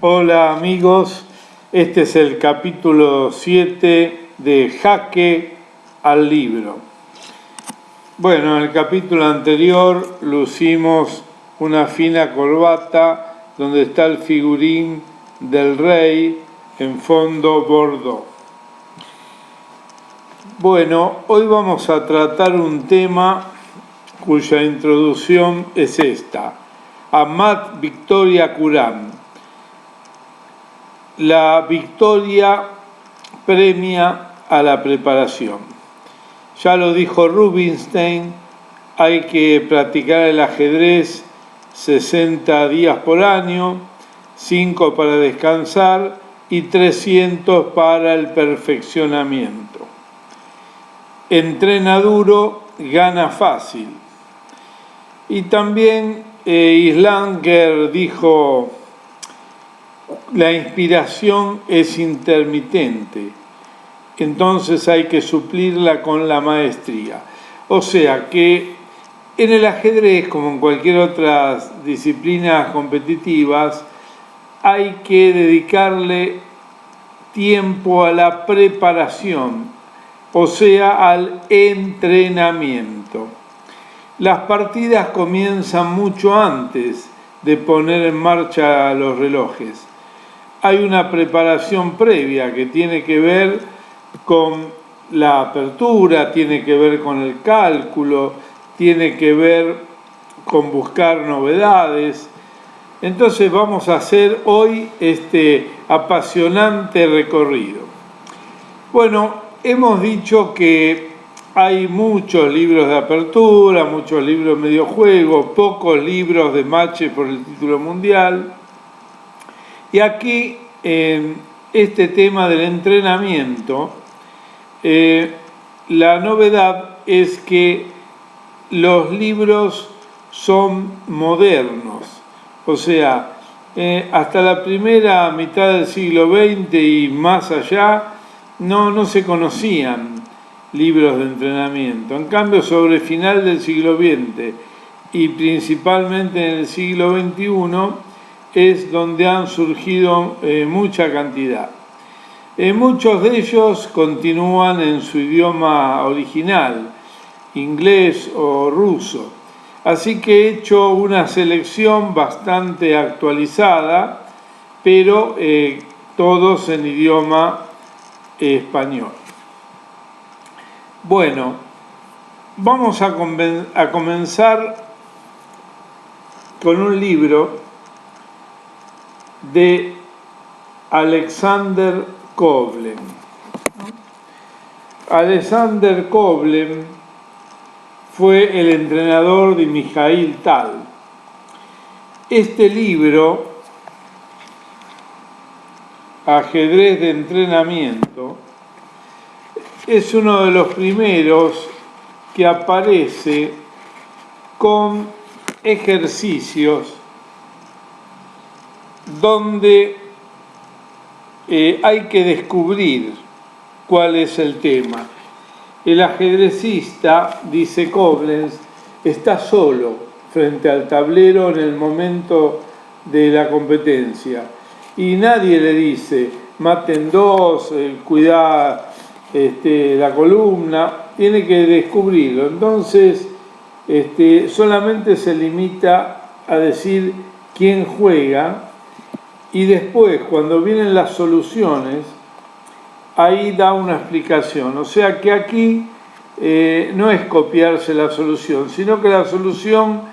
Hola amigos, este es el capítulo 7 de Jaque al Libro. Bueno, en el capítulo anterior lucimos una fina corbata donde está el figurín del rey en fondo bordeaux. Bueno, hoy vamos a tratar un tema cuya introducción es esta: Amat Victoria Curán. La victoria premia a la preparación. Ya lo dijo Rubinstein, hay que practicar el ajedrez 60 días por año, 5 para descansar y 300 para el perfeccionamiento. Entrena duro, gana fácil. Y también Islanger dijo: la inspiración es intermitente, entonces hay que suplirla con la maestría. O sea que en el ajedrez, como en cualquier otra disciplina competitiva, hay que dedicarle tiempo a la preparación, o sea, al entrenamiento. Las partidas comienzan mucho antes de poner en marcha los relojes. Hay una preparación previa que tiene que ver con la apertura, tiene que ver con el cálculo, tiene que ver con buscar novedades. Entonces vamos a hacer hoy este apasionante recorrido. Bueno, hemos dicho que hay muchos libros de apertura, muchos libros de medio juego, pocos libros de matches por el título mundial. Y aquí, en este tema del entrenamiento, la novedad es que los libros son modernos. O sea, hasta la primera mitad del siglo XX y más allá, no se conocían libros de entrenamiento. En cambio, sobre el final del siglo XX y principalmente en el siglo XXI, es donde han surgido mucha cantidad. Muchos de ellos continúan en su idioma original, inglés o ruso. Así que he hecho una selección bastante actualizada, pero todos en idioma español. Bueno, vamos a comenzar con un libro de Alexander Koblen. Alexander Koblen fue el entrenador de Mikhail Tal. Este libro, Ajedrez de entrenamiento, es uno de los primeros que aparece con ejercicios donde hay que descubrir cuál es el tema. El ajedrecista, dice Koblen, está solo frente al tablero en el momento de la competencia y nadie le dice: maten dos, cuidá la columna. Tiene que descubrirlo. Entonces solamente se limita a decir quién juega, y después, cuando vienen las soluciones, ahí da una explicación. O sea que aquí no es copiarse la solución, sino que la solución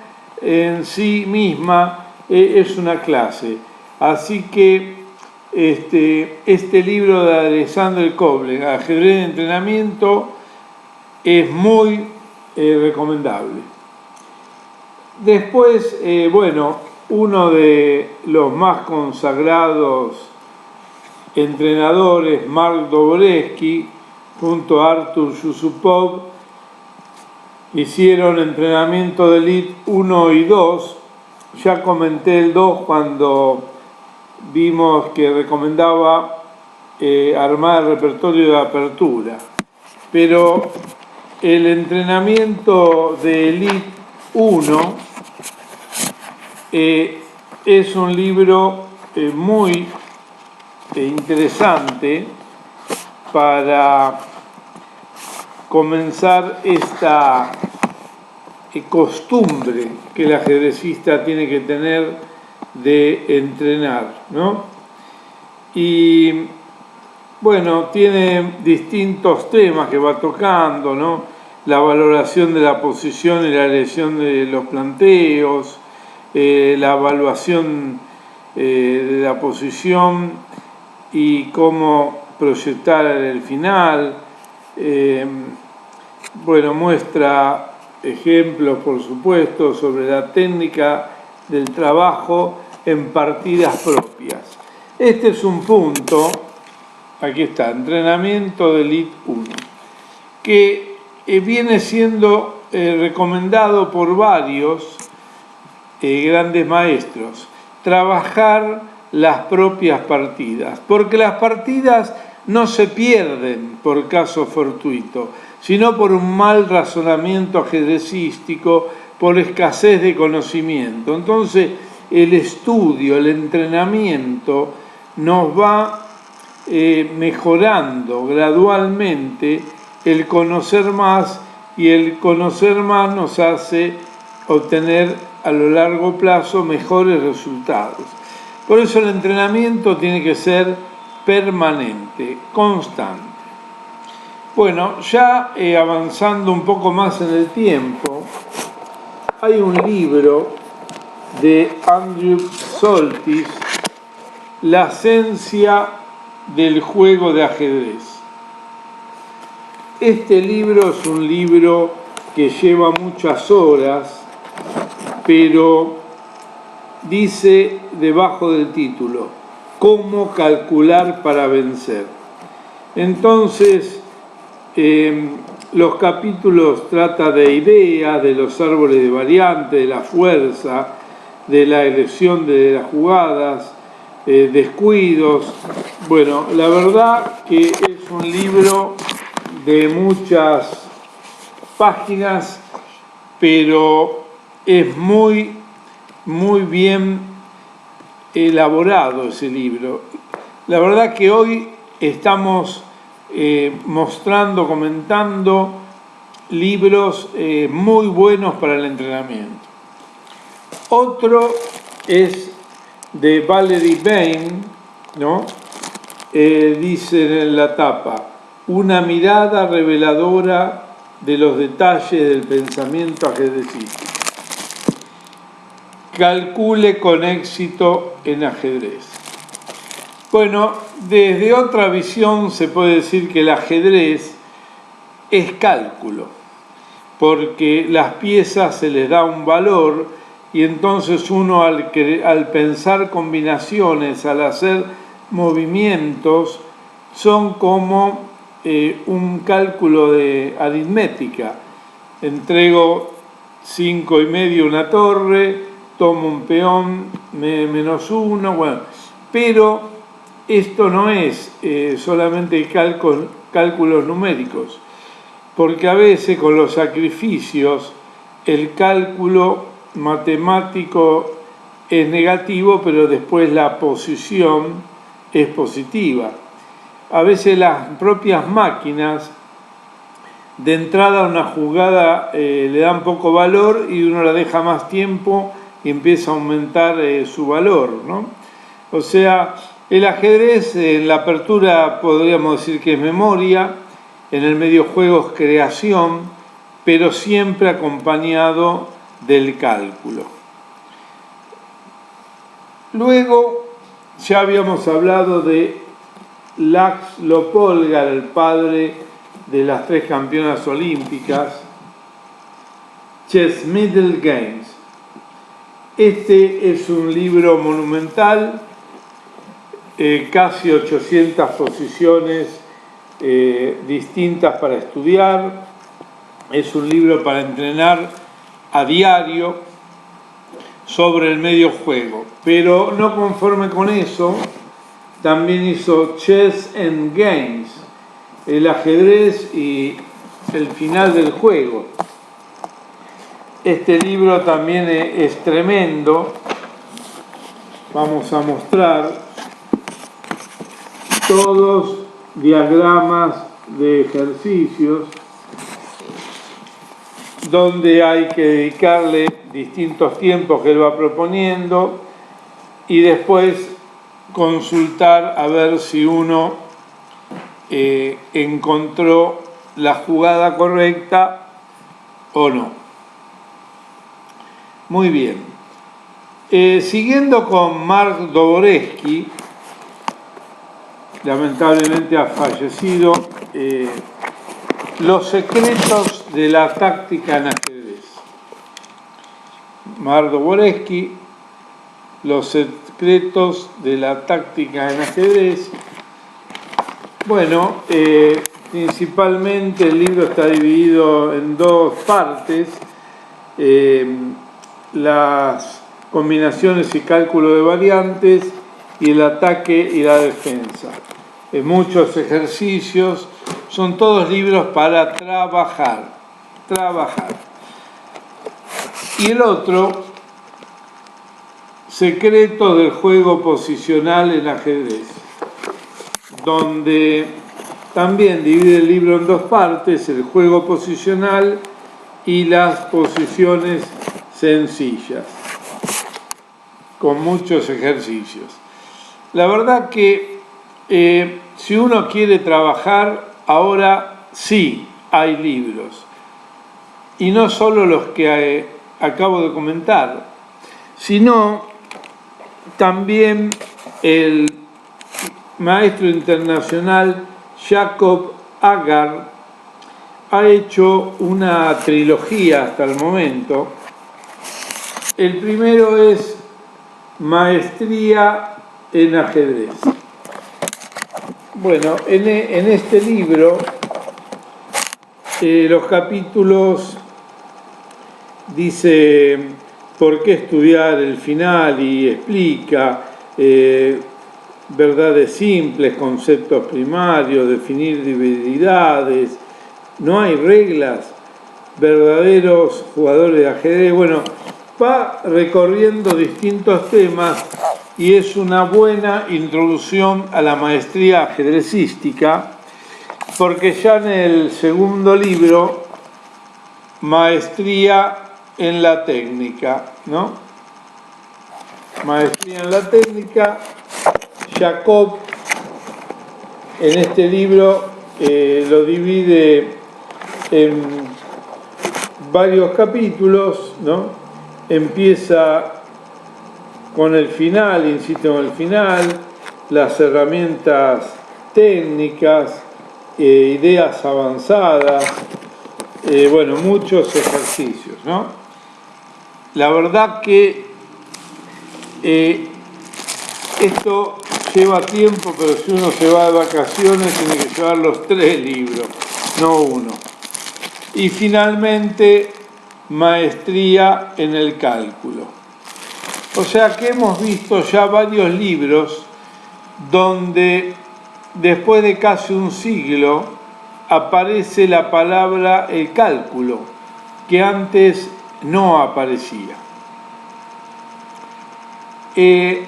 en sí misma es una clase. Así que este libro de Alexander Koblen, Ajedrez de entrenamiento, es muy recomendable. Después, uno de los más consagrados entrenadores, Mark Dobreski, junto a Artur Yusupov, hicieron entrenamiento de Elite 1 y 2. Ya comenté el 2 cuando vimos que recomendaba armar el repertorio de apertura. Pero el entrenamiento de Elite 1 es un libro muy interesante para comenzar esta costumbre que el ajedrecista tiene que tener de entrenar, ¿no? Y bueno, tiene distintos temas que va tocando, ¿no? La valoración de la posición y la elección de los planteos, la evaluación de la posición y cómo proyectar el final. Bueno, muestra ejemplos, por supuesto, sobre la técnica del trabajo en partidas propias. Este es un punto, aquí está, entrenamiento de Elite 1, que viene siendo recomendado por varios grandes maestros, trabajar las propias partidas, porque las partidas no se pierden por caso fortuito, sino por un mal razonamiento ajedrecístico, por escasez de conocimiento. Entonces, el estudio, el entrenamiento nos va mejorando gradualmente el conocer más, y el conocer más nos hace obtener a lo largo plazo mejores resultados. Por eso el entrenamiento tiene que ser permanente, constante. Bueno, ya avanzando un poco más en el tiempo, hay un libro de Andrew Soltis, La esencia del juego de ajedrez. Este libro es un libro que lleva muchas horas, pero dice debajo del título, ¿cómo calcular para vencer? Entonces, los capítulos tratan de ideas, de los árboles de variantes, de la fuerza, de la elección de las jugadas, descuidos. Bueno, la verdad que es un libro de muchas páginas, pero es muy bien elaborado ese libro. La verdad que hoy estamos mostrando, comentando libros muy buenos para el entrenamiento. Otro es de Valerie Bain, ¿no? Dice en la tapa, una mirada reveladora de los detalles del pensamiento ajedrecístico. Calcule con éxito en ajedrez. Bueno, desde otra visión se puede decir que el ajedrez es cálculo, porque las piezas se les da un valor y entonces uno al pensar combinaciones, al hacer movimientos, son como un cálculo de aritmética. Entrego 5,5 una torre, tomo un peón, -1, bueno, pero esto no es solamente cálculos numéricos, porque a veces con los sacrificios el cálculo matemático es negativo, pero después la posición es positiva. A veces las propias máquinas de entrada a una jugada le dan poco valor y uno la deja más tiempo y empieza a aumentar su valor, ¿no? O sea, el ajedrez en la apertura podríamos decir que es memoria, en el medio juego es creación, pero siempre acompañado del cálculo. Luego ya habíamos hablado de Laszlo Polgar, el padre de las 3 campeonas olímpicas, Chess Middle Games. Este es un libro monumental, casi 800 posiciones distintas para estudiar. Es un libro para entrenar a diario sobre el medio juego. Pero no conforme con eso, también hizo Chess and Games, el ajedrez y el final del juego. Este libro también es tremendo vamos a mostrar todos diagramas de ejercicios donde hay que dedicarle distintos tiempos que él va proponiendo y después consultar a ver si uno encontró la jugada correcta o no. Muy bien. Siguiendo con Mark Dvoretzky, lamentablemente ha fallecido, los secretos de la táctica en ajedrez. Mark Dvoretzky, los secretos de la táctica en ajedrez. Bueno, principalmente el libro está dividido en dos partes, las combinaciones y cálculo de variantes y el ataque y la defensa. Muchos ejercicios, son todos libros para trabajar. Y el otro, secretos del juego posicional en ajedrez, donde también divide el libro en dos partes, el juego posicional y las posiciones sencillas, con muchos ejercicios. La verdad que si uno quiere trabajar, ahora sí hay libros. Y no solo los que acabo de comentar, sino también el maestro internacional Jacob Agar ha hecho una trilogía hasta el momento. El primero es Maestría en ajedrez. Bueno, en este libro los capítulos dice por qué estudiar el final y explica verdades simples, conceptos primarios, definir debilidades, no hay reglas, verdaderos jugadores de ajedrez. Bueno, va recorriendo distintos temas y es una buena introducción a la maestría ajedrecística, porque ya en el segundo libro, Maestría en la técnica, ¿no? Maestría en la técnica, Jacob en este libro lo divide en varios capítulos, ¿no? Empieza con el final, insisto en el final, las herramientas técnicas, ideas avanzadas, bueno, muchos ejercicios, ¿no? La verdad que esto lleva tiempo, pero si uno se va de vacaciones tiene que llevar los 3 libros, no uno. Y finalmente, maestría en el cálculo. O sea que hemos visto ya varios libros donde después de casi un siglo aparece la palabra el cálculo, que antes no aparecía. Si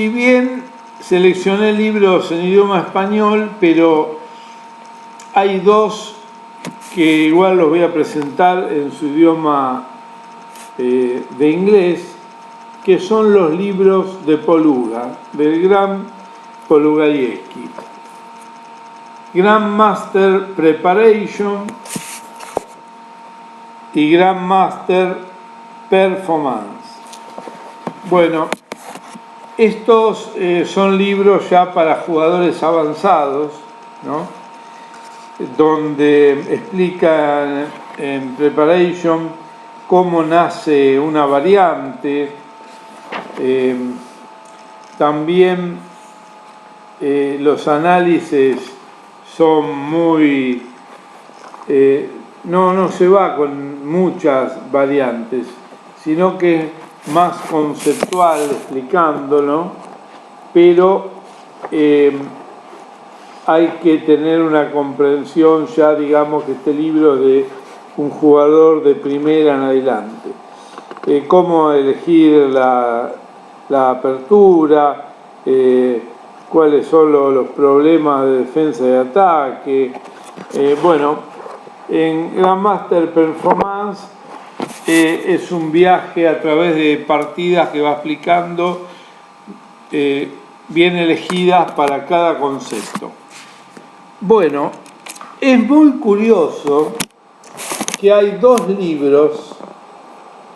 bien seleccioné libros en idioma español, pero hay dos que igual los voy a presentar en su idioma de inglés, que son los libros de Poluga, del gran Polugayevsky. Grandmaster Preparation y Grandmaster Performance. Bueno, estos son libros ya para jugadores avanzados, ¿no? Donde explican en Preparation cómo nace una variante, también los análisis son muy... no se va con muchas variantes, sino que es más conceptual explicándolo, pero hay que tener una comprensión ya, digamos, que este libro es de un jugador de primera en adelante. Cómo elegir la apertura, cuáles son los problemas de defensa y ataque. Bueno, en Grandmaster Performance es un viaje a través de partidas que va explicando bien elegidas para cada concepto. Bueno, es muy curioso que hay dos libros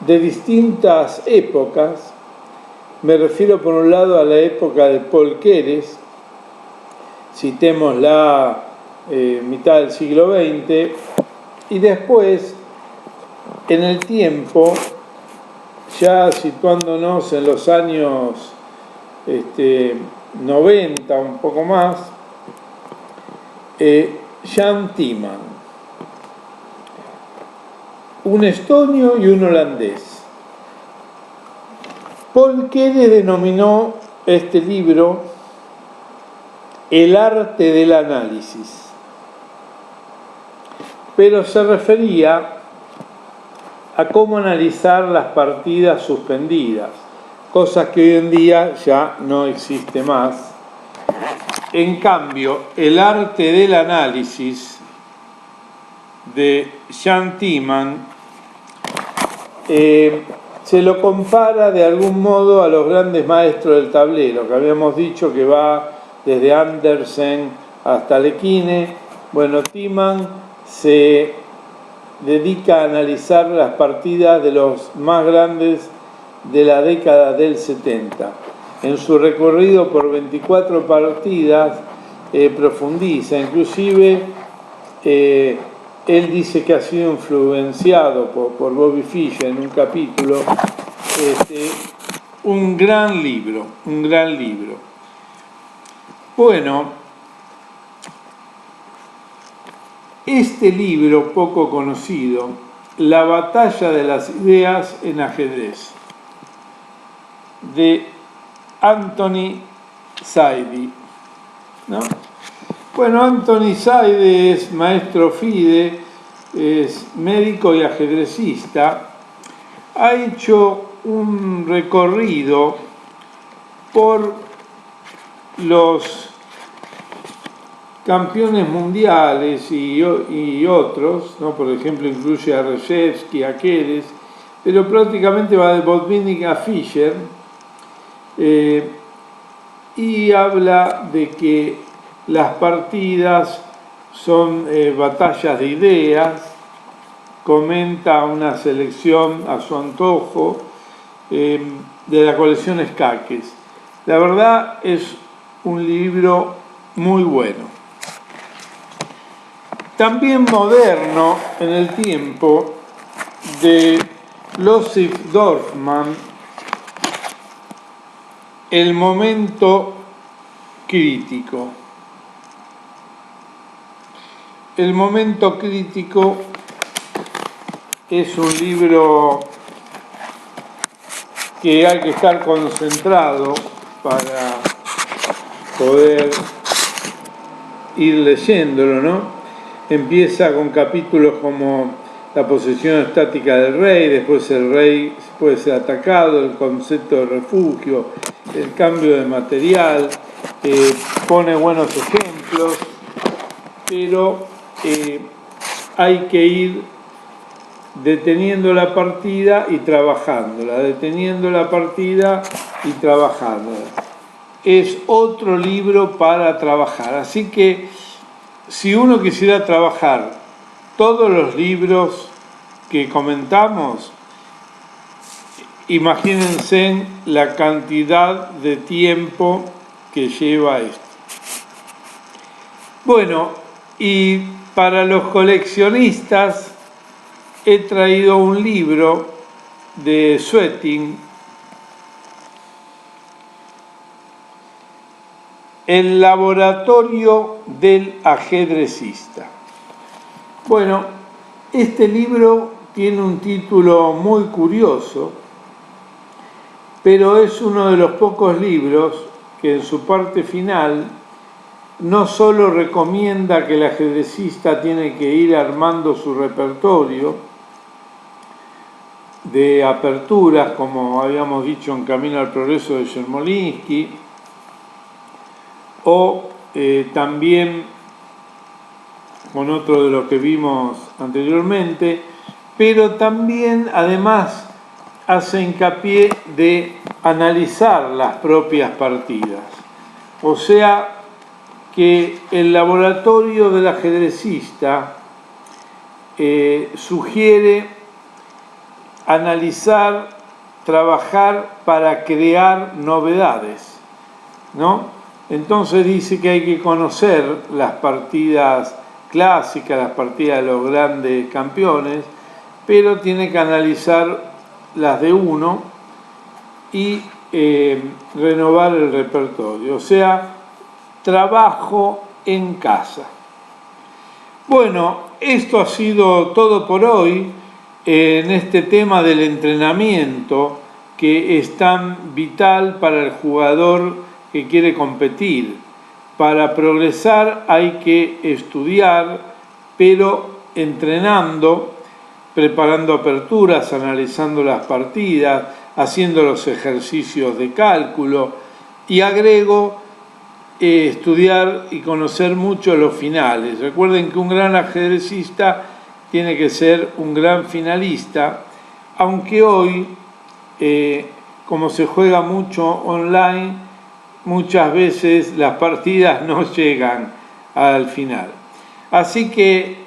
de distintas épocas. Me refiero por un lado a la época de Paul Keres, citemos la mitad del siglo XX, y después, en el tiempo, ya situándonos en los años 90, un poco más, Jan Timman, un estonio y un holandés. Paul Keres denominó este libro El arte del análisis, pero se refería a cómo analizar las partidas suspendidas, cosas que hoy en día ya no existe más. En cambio, el arte del análisis de Jan Timman se lo compara de algún modo a los grandes maestros del tablero, que habíamos dicho que va desde Andersen hasta Lequine. Bueno, Timman se dedica a analizar las partidas de los más grandes de la década del 70. En su recorrido por 24 partidas profundiza, inclusive él dice que ha sido influenciado por Bobby Fischer en un capítulo. Un gran libro. Bueno, este libro poco conocido, La batalla de las ideas en ajedrez, de Anthony Zaidi, ¿no? Bueno, Anthony Zaidi es maestro FIDE, es médico y ajedrecista. Ha hecho un recorrido por los campeones mundiales y otros, ¿no? Por ejemplo, incluye a Reshevsky, a Keres, pero prácticamente va de Botvinnik a Fischer, y habla de que las partidas son batallas de ideas, comenta una selección a su antojo de la colección Escaques. La verdad es un libro muy bueno. También moderno en el tiempo, de Losif Dorfman, El momento crítico. El momento crítico es un libro que hay que estar concentrado para poder ir leyéndolo, ¿no? Empieza con capítulos como la posesión estática del rey, después el rey puede ser atacado, el concepto de refugio, el cambio de material, pone buenos ejemplos, pero hay que ir deteniendo la partida y trabajándola, Es otro libro para trabajar, así que si uno quisiera trabajar todos los libros que comentamos, imagínense la cantidad de tiempo que lleva esto. Bueno, y para los coleccionistas he traído un libro de Sweeting, El laboratorio del ajedrecista. Bueno, este libro tiene un título muy curioso, pero es uno de los pocos libros que en su parte final no solo recomienda que el ajedrecista tiene que ir armando su repertorio de aperturas, como habíamos dicho en Camino al Progreso de Yermolinsky, o también con otro de lo que vimos anteriormente, pero también además hace hincapié de analizar las propias partidas. O sea que el laboratorio del ajedrecista sugiere analizar, trabajar para crear novedades, ¿no? Entonces dice que hay que conocer las partidas clásicas, las partidas de los grandes campeones, pero tiene que analizar las de uno y renovar el repertorio, o sea, trabajo en casa. Bueno, esto ha sido todo por hoy en este tema del entrenamiento, que es tan vital para el jugador que quiere competir. Para progresar hay que estudiar, pero entrenando, preparando aperturas, analizando las partidas, haciendo los ejercicios de cálculo, y agrego estudiar y conocer mucho los finales. Recuerden que un gran ajedrecista tiene que ser un gran finalista, aunque hoy, como se juega mucho online, muchas veces las partidas no llegan al final. Así que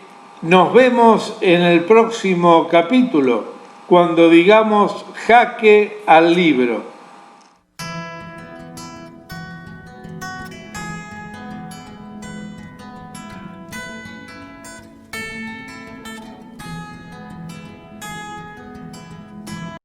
nos vemos en el próximo capítulo, cuando digamos jaque al libro.